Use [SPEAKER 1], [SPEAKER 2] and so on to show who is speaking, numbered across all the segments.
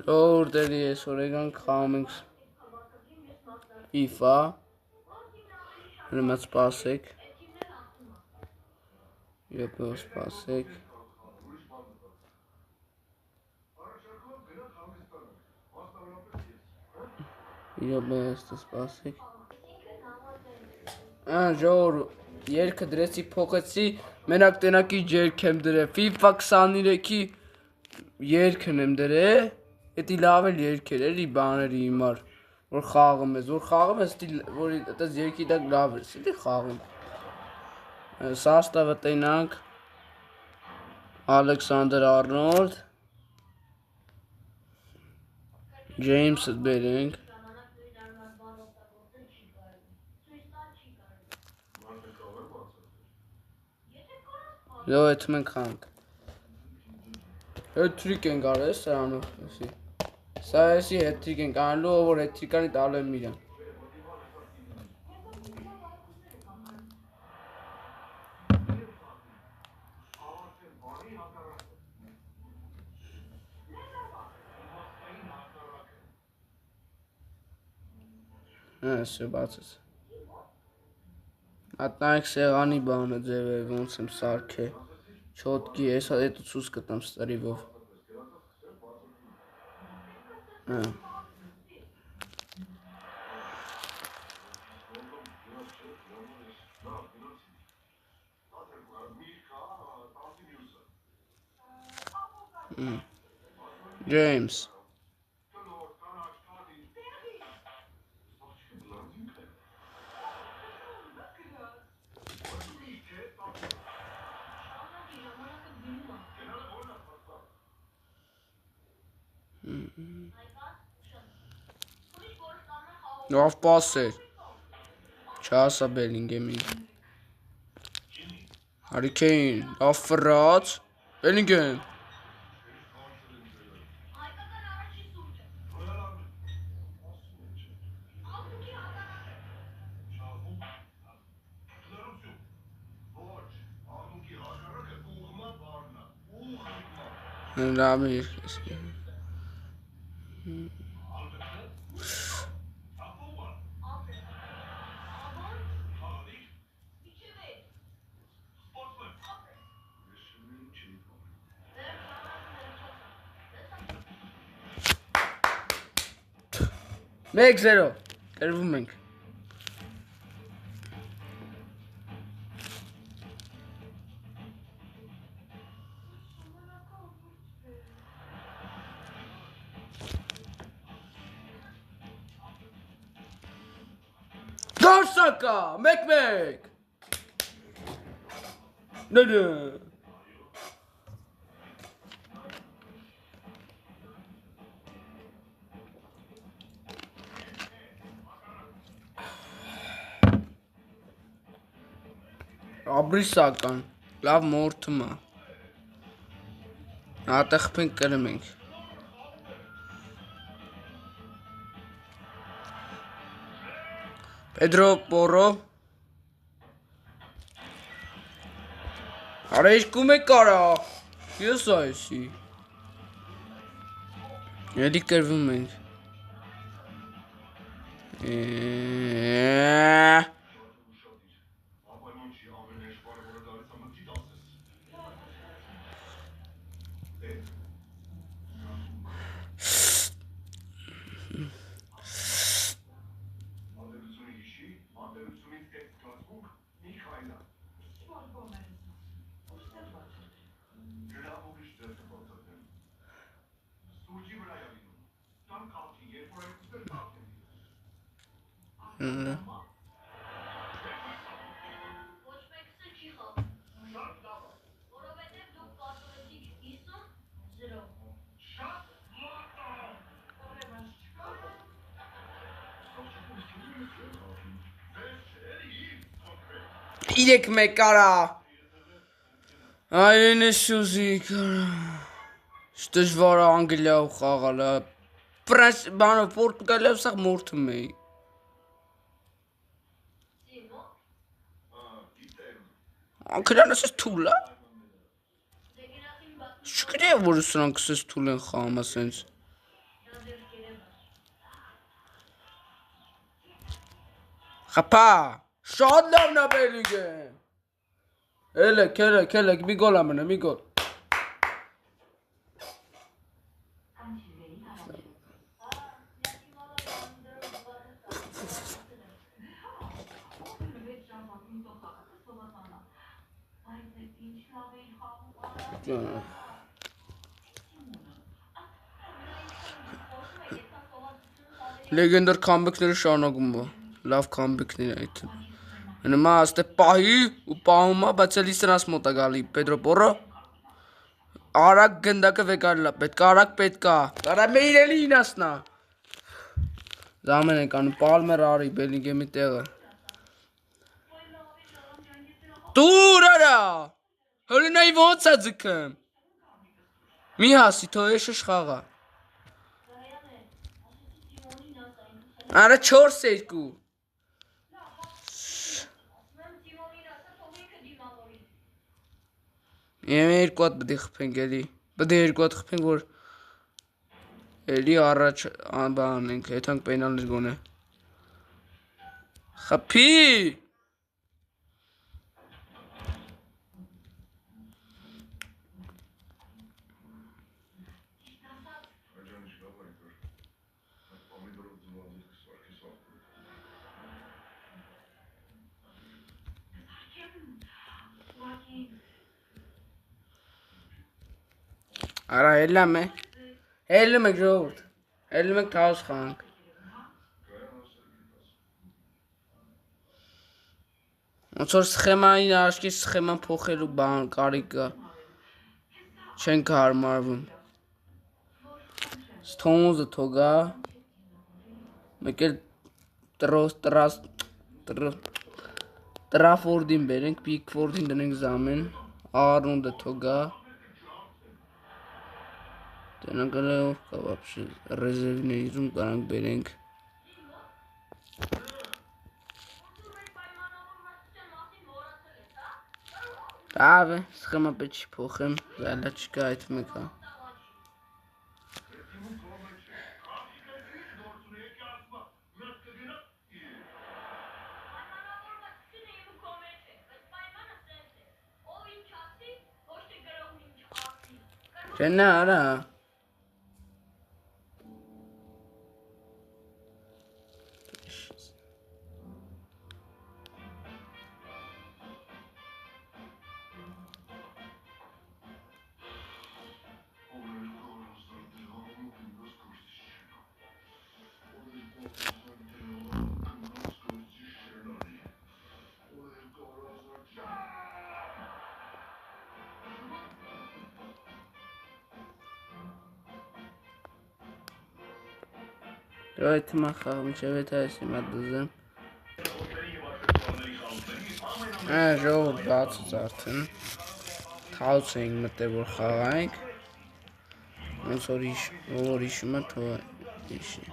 [SPEAKER 1] Lord Elias, Oregon Comics, FIFA, Limits Basic, Yopos Basic, Yopos Basic. Ժողովուրդ, երկը դրեցի փոխեցի, մենակ տենակի ջերք եմ դրել, FIFA 23-ի երկն եմ դրել, էտի լավ էլ երկեր էլի բաների հիմար, որ խաղում ես, որ այդպես երկի դակ լավ ես, էլի խաղում, սաստավը տենանք, Ալեքսանդր Արնոլդ, Ջեյմսը բերենք, Լո էդ մենք խանք Հետրիկ ենք արել սրանով Սա էսի հետրիկ ենք անելու որ հետրիկանի տալու եմ իրան Այսը բացս Ատնայք սեղանի բանը ձև է ոնց եմ սարքե Չոտքի ես հետ ու ցույց կտամ ստրիվով James Լավ պաս էր Չասա Բելինգեմին Հարի Քեյն լավ ֆռած Բելինգեմ Լավ էր Մեկ զերո Կերվում ենք Գորսակա մեկ Ննը Աբրիսական, լավ մորթում է, ատեղպենք կրում ենք, Պետրո Պորո, արա իշկում է կարա, ես այսի, էլի կրվում ենք, Իրեք մեկ արա, այրեն է շուզի կարա, շտժվար անգլիավ խաղալա, բանով պորտուգալիավ սաղ մորթում էի, անգլիան ասես թուլ է, շկրի է որ սրանք ասես թուլ են խաղում ասենց, Խփա։ Շատ լավն է Բելինգեմ։ Քելեք, մի գոլ ամենը, մի գոլ։ Լեգենդար կամբեքները շարունակում է։ Լավ կամբեքներ այդ։ Նոմա աստե պահի ու պահում է, բայց էլի սրանց մոտ է գալի Պետրո Պորո։ Արագ գնդակը վեկարելա, արագ պետք է։ Կարա մեր էլի ինասնա։ Զամեն ենք անում, Պալմեր արի Բելինգեմի տեղը։ Դուր արա։ Հոլինայի ոնց է ձգեմ։ Մի հասի, թո էշը շխաղա։ Արա 4-2։ Եմ երկու հատ բդի խպենք էլի, բդի երկու հատ խպենք, որ էլի առաջ բան ենք, հետանք պենալներ գոնե։ Խպի! Արա հելամ է, հելում եք ժողորդ, հելում եք թաուս խանք։ Ոնց որ սխեմային աշկի սխեման փոխելու բան կարիքը չենք հարմարվում։ Սթոնզը թոգա, մեկ էլ տրաֆորդին բերենք, պիկվորդին դնենք զամեն, Արնոնդը թոգա, Տենակալեով կա վապշի ռեզերվներիզում կարանք բերենք։ Լավ է, սխեմա պետք չի փոխեմ, վայլա չկա այդ մեկա։ Չենա արա։ Այդ թմա խաղում չև էտ այս հիմա դզեմ։ Ժողոր բացուց արդեն։ Թաուց էինք մտե որ խաղայինք։ Ոնց որ իշում է թո իշի։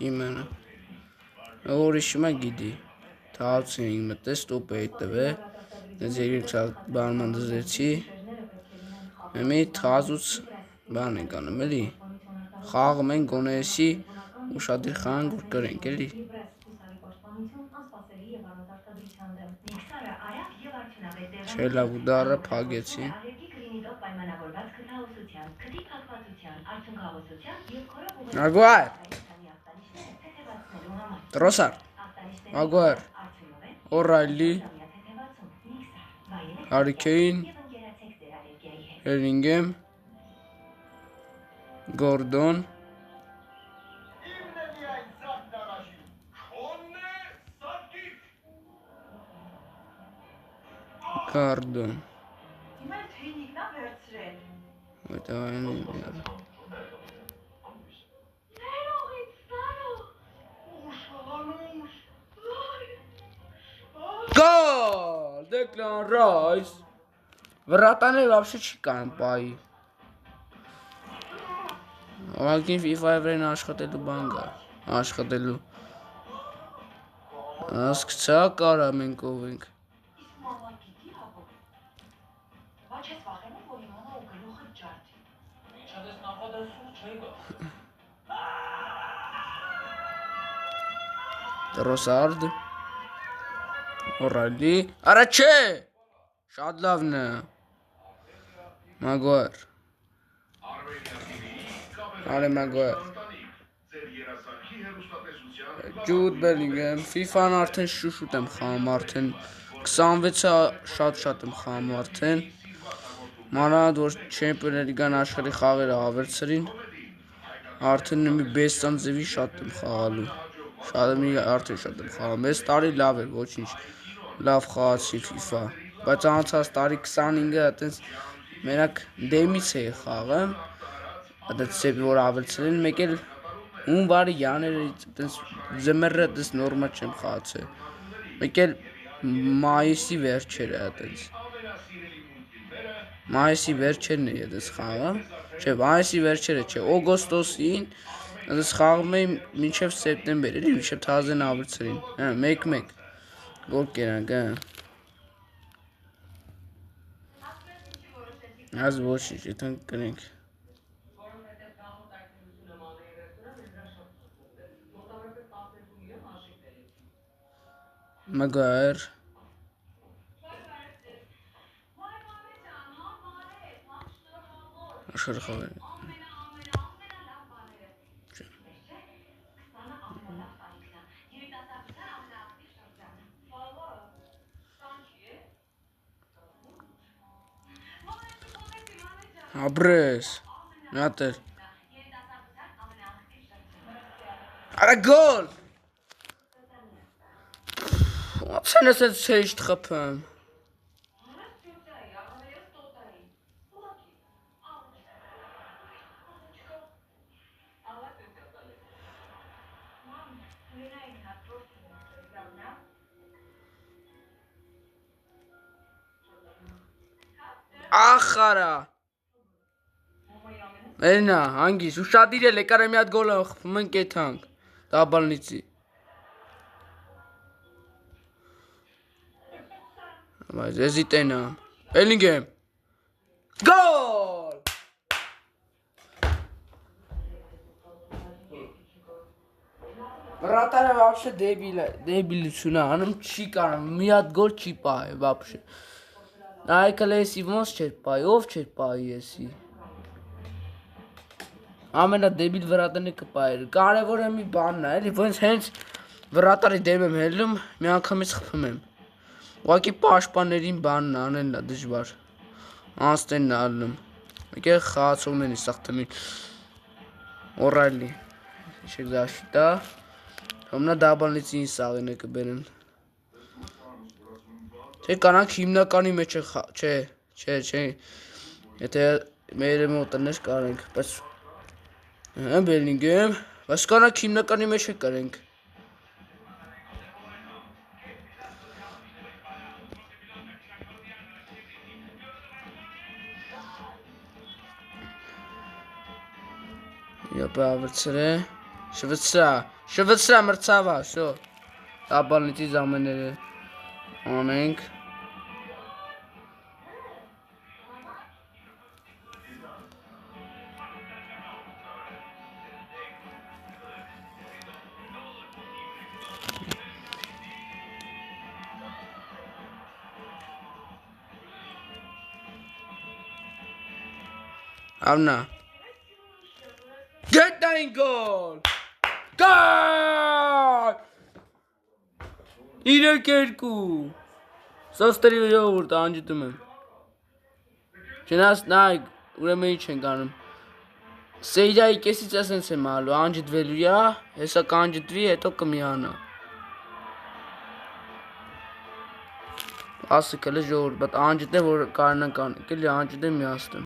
[SPEAKER 1] Իմենը։ Որ իշում է գիդի։ Թաուց էինք մտե ստոպ էի տվե։ Դեզ երկրիկ բանման դզեցի։ Մի թազուց բան ենք անում էլի։ Խաղում ենք գոնեսի ուշադիր խաղանք որ կրենք էլի։ Չէ լավ ու դարը փագեցի։ Ագուար Տրոսար Ագուար Օրայլի Հարիքեին Հերինգեմ Գորդոն Կարդոն Գոլ Դեկլան Ռայս վրատաներ вообще չի կան պայի Աղակին FIFA-ի վրեն աշխատելու բան կա աշխատելու ասկցա կարա մենք ով ենք Ռոսարդ Օրալի արա չէ շատ լավն է Մագուայր Արե Մագուայր Ջուդ Բելինգեմ FIFA-ն արդեն շուշուտ եմ խաղում արդեն 26-ը շատ եմ խաղում արդեն մանավանդ որ Չեմպիոններ լիգան աշխարհի խաղերը ավերցրին արդեն մի բեստան ձևի շատ եմ խաղալու արդեն շատ եմ խաղում այս տարի լավ էր ոչինչ լավ խաղացի FIFA բայց անցած տարի 25-ը այտենց մենակ դեմից էի խաղում այտենց ծեպի որ ավերցրին մեկ էլ հունվարի յանվարի այտենց ձմեռը այտենց նորմալ չեմ խաղացել մեկ էլ մայիսի վերջերը այտենց մայիսի վերջերն էի այտենց խաղում չէ մայիսի վերջերը չէ օգոստոսին այտենց խաղում էի մինչև սեպտեմբեր էլի մինչև թազեն ավերցրին 1-1 գոլ կերանք Аз ոչինչ այդքան կրենք Մագայր Աշխարհ խաղեր Abrez Nater Արա գոլ Ոնց են ասել ցեյշտ խփեմ Ախարա Էնա հանգիս ուշադիր էլ եկար մի հատ գոլ խփում ենք եթանք Դաբալնիցի Բայց էզի տենամ Բելինգեմ Գոլ Վրատարը вообще դեբիլություն է անում չի կարում մի հատ գոլ չի պահել вообще Նայեկել էսի ոնց չէր պահի ով չէր պահի էսի Ամենադեբիլ վրատարն է կպահել կարևորը մի բանն է էլի ոնց հենց վրատարի դեմ եմ հելնում մի անգամից խփում եմ Ուղղակի պաշտպաններին բանն անելն է դժվար անստենն ալնում Եկե խաղացողներին սաղ թմին Օրալի Իշեք զաշիտա Հոմնա դաբալնիցին սաղին է կբերեն Չէ կանանք հիմնականի մեջ չէ Եթե մեր մոտներ կարենք բայց Բելինգեմ բայց կանանք հիմնականի մեջ կարենք Իապա ավրցրե Շվծրա մրցավա շո Դաբալնիցի զամեները Անենք Avna Get that goal Goal 3-2 Սոստերի ժողովուրդ անջտում եմ Չնայած նայք ուրեմն ինչ ենք անում Սեյրայի կեսից ասենց եմ ալու անջտվելու է հեսա կանջտվի հետո կմիանա Ասը կլե ժողովուրդ բայց անջտեմ որ կարնանք անել էլի անջտեմ միացնեմ